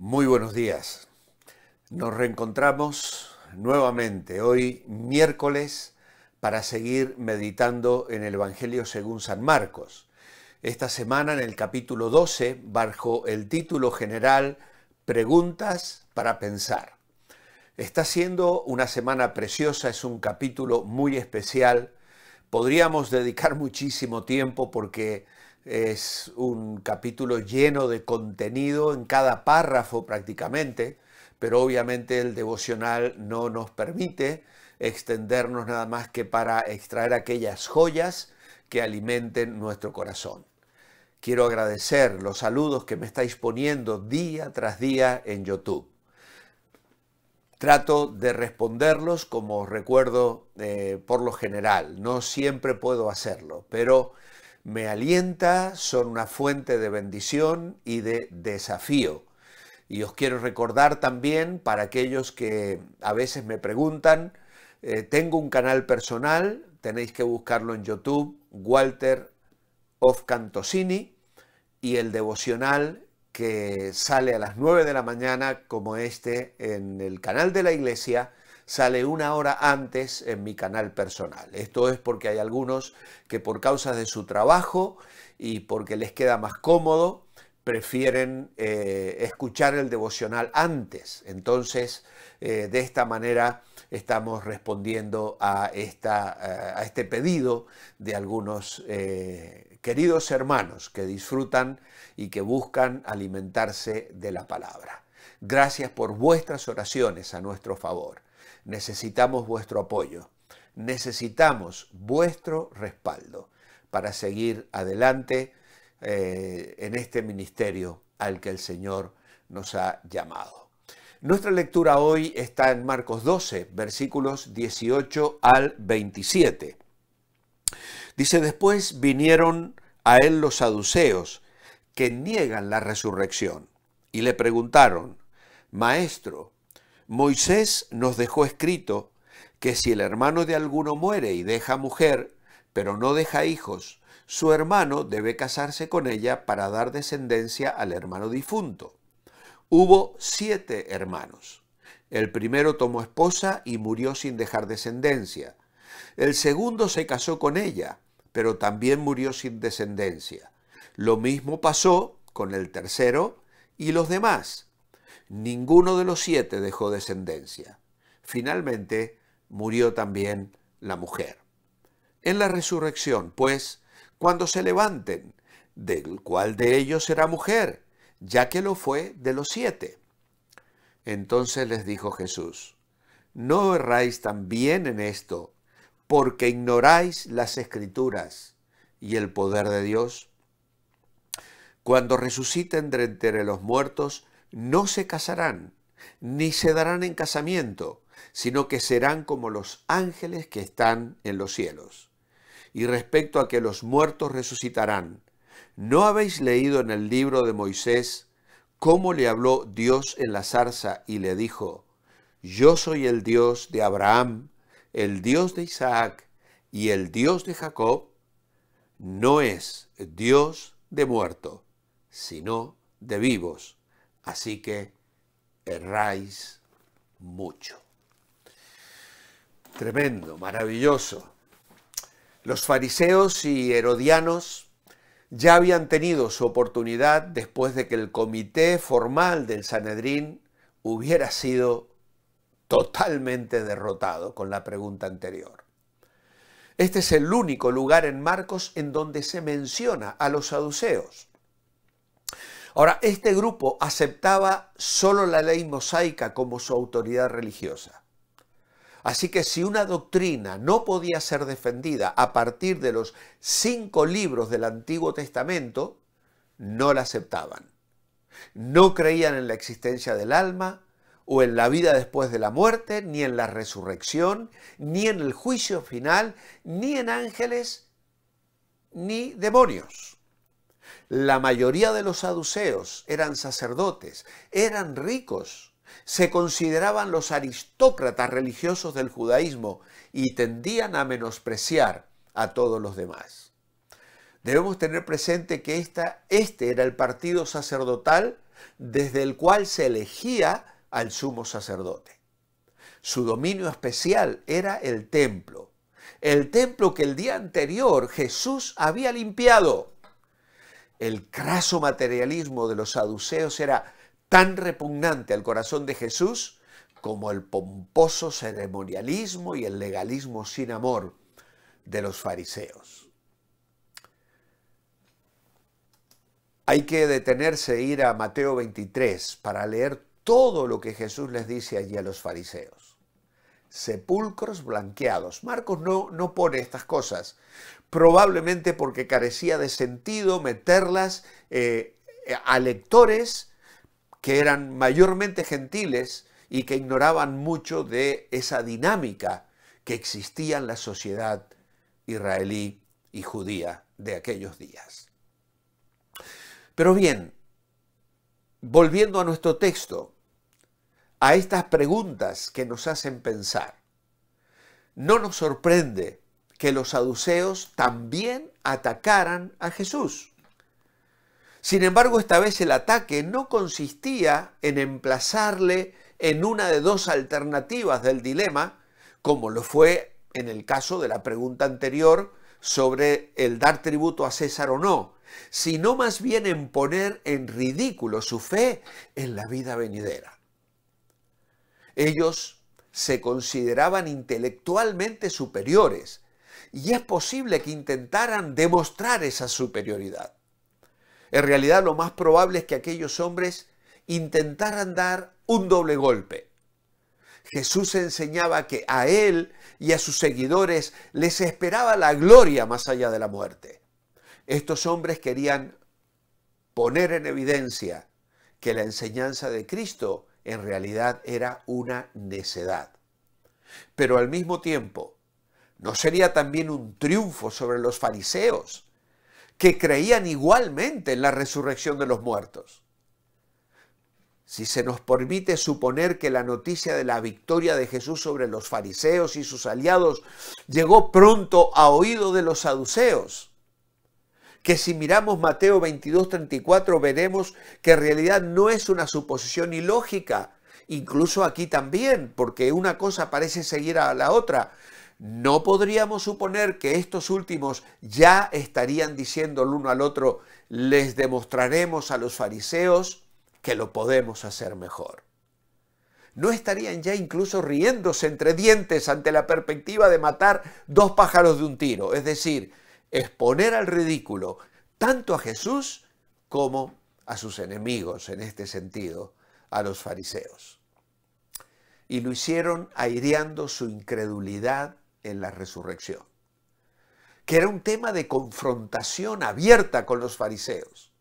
Muy buenos días. Nos reencontramos nuevamente hoy miércoles para seguir meditando en el Evangelio según San Marcos. Esta semana en el capítulo 12, bajo el título general Preguntas para pensar. Está siendo una semana preciosa, es un capítulo muy especial. Podríamos dedicar muchísimo tiempo porque es un capítulo lleno de contenido en cada párrafo prácticamente, pero obviamente el devocional no nos permite extendernos nada más que para extraer aquellas joyas que alimenten nuestro corazón. Quiero agradecer los saludos que me estáis poniendo día tras día en YouTube. Trato de responderlos como recuerdo por lo general. No siempre puedo hacerlo, pero me alienta, son una fuente de bendición y de desafío. Y os quiero recordar también, para aquellos que a veces me preguntan, tengo un canal personal, tenéis que buscarlo en YouTube, Walter of Cantosini, y el devocional que sale a las 9 de la mañana, como este, en el canal de la iglesia, sale una hora antes en mi canal personal. Esto es porque hay algunos que por causa de su trabajo y porque les queda más cómodo, prefieren escuchar el devocional antes. Entonces, de esta manera estamos respondiendo a este pedido de algunos queridos hermanos que disfrutan y que buscan alimentarse de la palabra. Gracias por vuestras oraciones a nuestro favor. Necesitamos vuestro apoyo, necesitamos vuestro respaldo para seguir adelante en este ministerio al que el Señor nos ha llamado. Nuestra lectura hoy está en Marcos 12, versículos 18 al 27. Dice: después vinieron a él los saduceos, que niegan la resurrección, y le preguntaron: Maestro, Moisés nos dejó escrito que si el hermano de alguno muere y deja mujer, pero no deja hijos, su hermano debe casarse con ella para dar descendencia al hermano difunto. Hubo 7 hermanos. El primero tomó esposa y murió sin dejar descendencia. El segundo se casó con ella, pero también murió sin descendencia. Lo mismo pasó con el tercero y los demás. Ninguno de los 7 dejó descendencia. Finalmente murió también la mujer. En la resurrección, pues, cuando se levanten, ¿del cuál de ellos será mujer? Ya que lo fue de los 7. Entonces les dijo Jesús: no erráis también en esto, porque ignoráis las Escrituras y el poder de Dios. Cuando resuciten de entre los muertos, no se casarán, ni se darán en casamiento, sino que serán como los ángeles que están en los cielos. Y respecto a que los muertos resucitarán, ¿no habéis leído en el libro de Moisés cómo le habló Dios en la zarza y le dijo: yo soy el Dios de Abraham, el Dios de Isaac y el Dios de Jacob? No es Dios de muertos, sino de vivos. Así que erráis mucho. Tremendo, maravilloso. Los fariseos y herodianos ya habían tenido su oportunidad después de que el comité formal del Sanedrín hubiera sido totalmente derrotado con la pregunta anterior. Este es el único lugar en Marcos en donde se menciona a los saduceos. Ahora, este grupo aceptaba solo la ley mosaica como su autoridad religiosa. Así que si una doctrina no podía ser defendida a partir de los 5 libros del Antiguo Testamento, no la aceptaban. No creían en la existencia del alma, o en la vida después de la muerte, ni en la resurrección, ni en el juicio final, ni en ángeles, ni demonios. La mayoría de los saduceos eran sacerdotes, eran ricos, se consideraban los aristócratas religiosos del judaísmo y tendían a menospreciar a todos los demás. Debemos tener presente que este era el partido sacerdotal desde el cual se elegía al sumo sacerdote. Su dominio especial era el templo que el día anterior Jesús había limpiado. El craso materialismo de los saduceos era tan repugnante al corazón de Jesús como el pomposo ceremonialismo y el legalismo sin amor de los fariseos. Hay que detenerse e ir a Mateo 23 para leer todo lo que Jesús les dice allí a los fariseos. Sepulcros blanqueados. Marcos no pone estas cosas, probablemente porque carecía de sentido meterlas a lectores que eran mayormente gentiles y que ignoraban mucho de esa dinámica que existía en la sociedad israelí y judía de aquellos días. Pero bien, volviendo a nuestro texto, a estas preguntas que nos hacen pensar, no nos sorprende que los saduceos también atacaran a Jesús. Sin embargo, esta vez el ataque no consistía en emplazarle en una de dos alternativas del dilema, como lo fue en el caso de la pregunta anterior sobre el dar tributo a César o no, sino más bien en poner en ridículo su fe en la vida venidera. Ellos se consideraban intelectualmente superiores y es posible que intentaran demostrar esa superioridad. En realidad lo más probable es que aquellos hombres intentaran dar un doble golpe. Jesús enseñaba que a él y a sus seguidores les esperaba la gloria más allá de la muerte. Estos hombres querían poner en evidencia que la enseñanza de Cristo en realidad era una necedad. Pero al mismo tiempo, ¿no sería también un triunfo sobre los fariseos, que creían igualmente en la resurrección de los muertos? Si se nos permite suponer que la noticia de la victoria de Jesús sobre los fariseos y sus aliados llegó pronto a oído de los saduceos, que si miramos Mateo 22:34 veremos que en realidad no es una suposición ilógica, incluso aquí también, porque una cosa parece seguir a la otra. ¿No podríamos suponer que estos últimos ya estarían diciendo el uno al otro, les demostraremos a los fariseos que lo podemos hacer mejor? ¿No estarían ya incluso riéndose entre dientes ante la perspectiva de matar dos pájaros de un tiro? Es decir, exponer al ridículo tanto a Jesús como a sus enemigos, en este sentido, a los fariseos. Y lo hicieron aireando su incredulidad en la resurrección, que era un tema de confrontación abierta con los fariseos.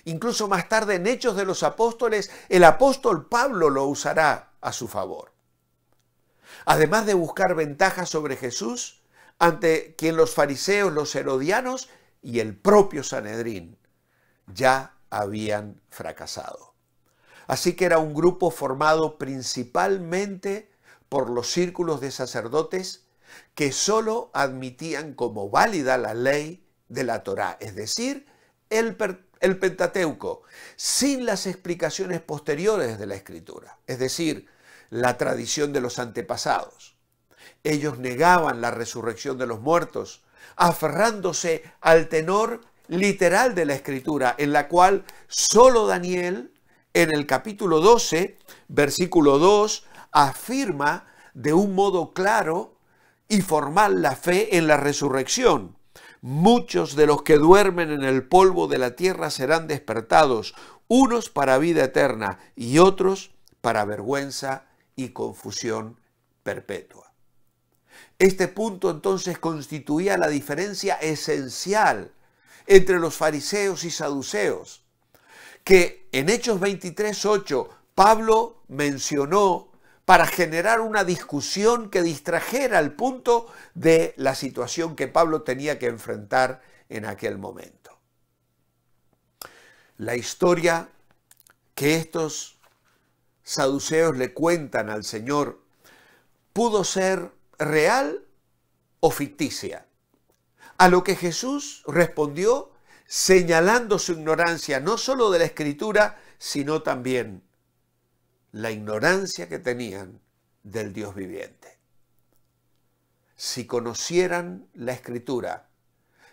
Incluso más tarde en Hechos de los Apóstoles, el apóstol Pablo lo usará a su favor. Además de buscar ventajas sobre Jesús, ante quien los fariseos, los herodianos y el propio Sanedrín ya habían fracasado. Así que era un grupo formado principalmente por los círculos de sacerdotes que solo admitían como válida la ley de la Torá, es decir, el Pentateuco, sin las explicaciones posteriores de la Escritura, es decir, la tradición de los antepasados. Ellos negaban la resurrección de los muertos, aferrándose al tenor literal de la Escritura, en la cual solo Daniel, en el capítulo 12, versículo 2, afirma de un modo claro y formal la fe en la resurrección. Muchos de los que duermen en el polvo de la tierra serán despertados, unos para vida eterna y otros para vergüenza y confusión perpetua. Este punto entonces constituía la diferencia esencial entre los fariseos y saduceos, que en Hechos 23:8 Pablo mencionó para generar una discusión que distrajera al punto de la situación que Pablo tenía que enfrentar en aquel momento. La historia que estos saduceos le cuentan al Señor pudo ser real o ficticia. A lo que Jesús respondió señalando su ignorancia no solo de la Escritura, sino también la ignorancia que tenían del Dios viviente. Si conocieran la Escritura,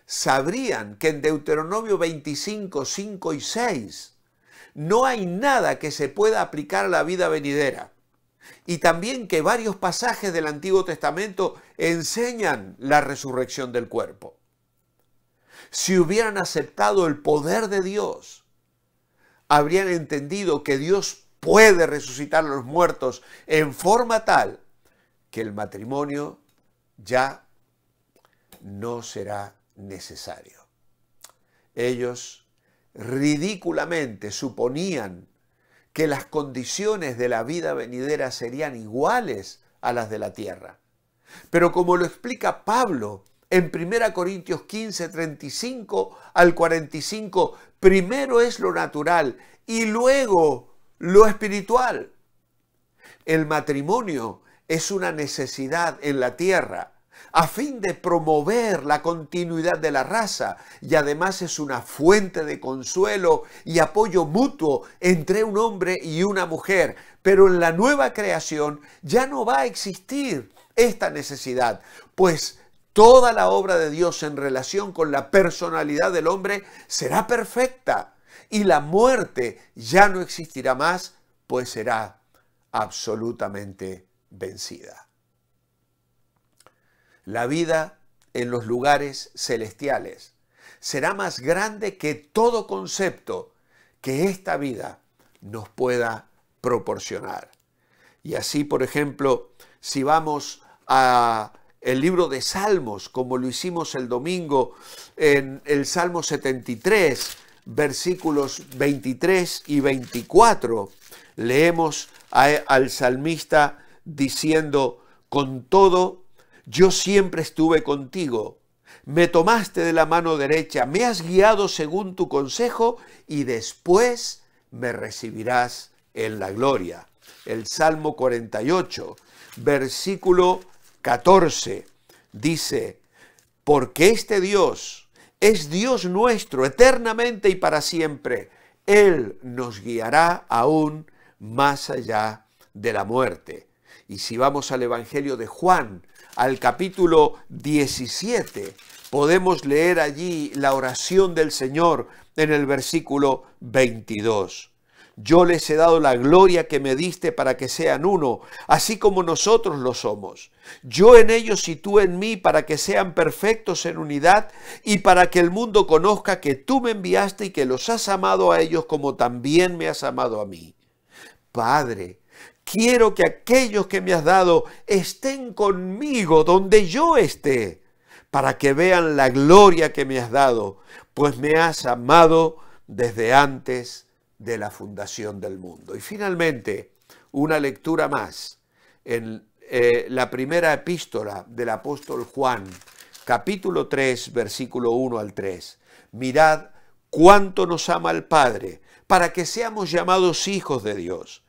sabrían que en Deuteronomio 25, 5 y 6 no hay nada que se pueda aplicar a la vida venidera. Y también que varios pasajes del Antiguo Testamento enseñan la resurrección del cuerpo. Si hubieran aceptado el poder de Dios, habrían entendido que Dios puede resucitar a los muertos en forma tal que el matrimonio ya no será necesario. Ellos ridículamente suponían que las condiciones de la vida venidera serían iguales a las de la tierra. Pero como lo explica Pablo en 1 Corintios 15, 35 al 45, primero es lo natural y luego lo espiritual. El matrimonio es una necesidad en la tierra a fin de promover la continuidad de la raza y además es una fuente de consuelo y apoyo mutuo entre un hombre y una mujer. Pero en la nueva creación ya no va a existir esta necesidad, pues toda la obra de Dios en relación con la personalidad del hombre será perfecta y la muerte ya no existirá más, pues será absolutamente vencida. La vida en los lugares celestiales será más grande que todo concepto que esta vida nos pueda proporcionar. Y así, por ejemplo, si vamos a el libro de Salmos, como lo hicimos el domingo en el Salmo 73, versículos 23 y 24, leemos al salmista diciendo: con todo, yo siempre estuve contigo, me tomaste de la mano derecha, me has guiado según tu consejo y después me recibirás en la gloria. El Salmo 48, versículo 14, dice: porque este Dios es Dios nuestro eternamente y para siempre. Él nos guiará aún más allá de la muerte. Y si vamos al Evangelio de Juan, al capítulo 17, podemos leer allí la oración del Señor en el versículo 22. Yo les he dado la gloria que me diste para que sean uno, así como nosotros lo somos. Yo en ellos y tú en mí, para que sean perfectos en unidad y para que el mundo conozca que tú me enviaste y que los has amado a ellos como también me has amado a mí. Padre, quiero que aquellos que me has dado estén conmigo donde yo esté, para que vean la gloria que me has dado, pues me has amado desde antes de la fundación del mundo. Y finalmente, una lectura más en la primera epístola del apóstol Juan, capítulo 3, versículo 1 al 3. Mirad cuánto nos ama el Padre, para que seamos llamados hijos de Dios.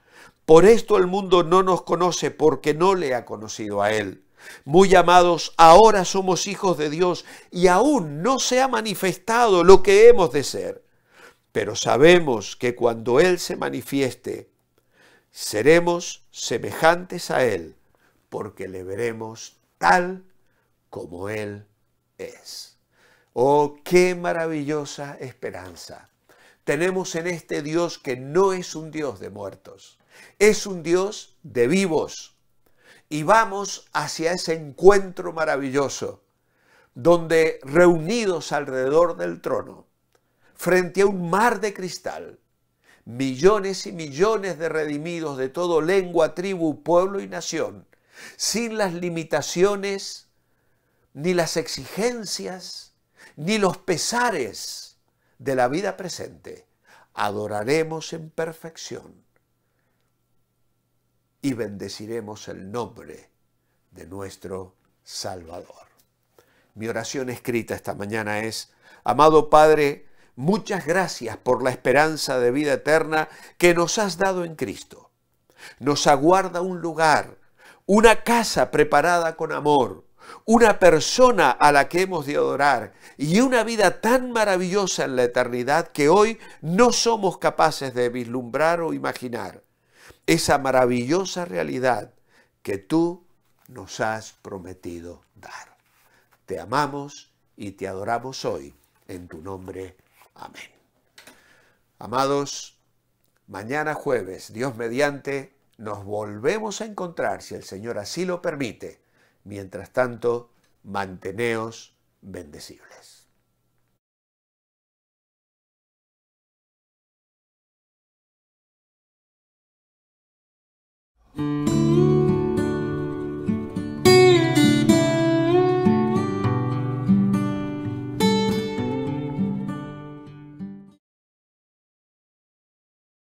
Por esto el mundo no nos conoce, porque no le ha conocido a Él. Muy amados, ahora somos hijos de Dios y aún no se ha manifestado lo que hemos de ser. Pero sabemos que cuando Él se manifieste, seremos semejantes a Él, porque le veremos tal como Él es. Oh, qué maravillosa esperanza tenemos en este Dios que no es un Dios de muertos, es un Dios de vivos. Y vamos hacia ese encuentro maravilloso, donde reunidos alrededor del trono, frente a un mar de cristal, millones y millones de redimidos de todo lengua, tribu, pueblo y nación, sin las limitaciones, ni las exigencias, ni los pesares de la vida presente, adoraremos en perfección y bendeciremos el nombre de nuestro Salvador. Mi oración escrita esta mañana es: amado Padre, muchas gracias por la esperanza de vida eterna que nos has dado en Cristo. Nos aguarda un lugar, una casa preparada con amor, una persona a la que hemos de adorar y una vida tan maravillosa en la eternidad que hoy no somos capaces de vislumbrar o imaginar. Esa maravillosa realidad que tú nos has prometido dar. Te amamos y te adoramos hoy en tu nombre. Amén. Amados, mañana jueves, Dios mediante, nos volvemos a encontrar si el Señor así lo permite. Mientras tanto, manteneos bendecibles.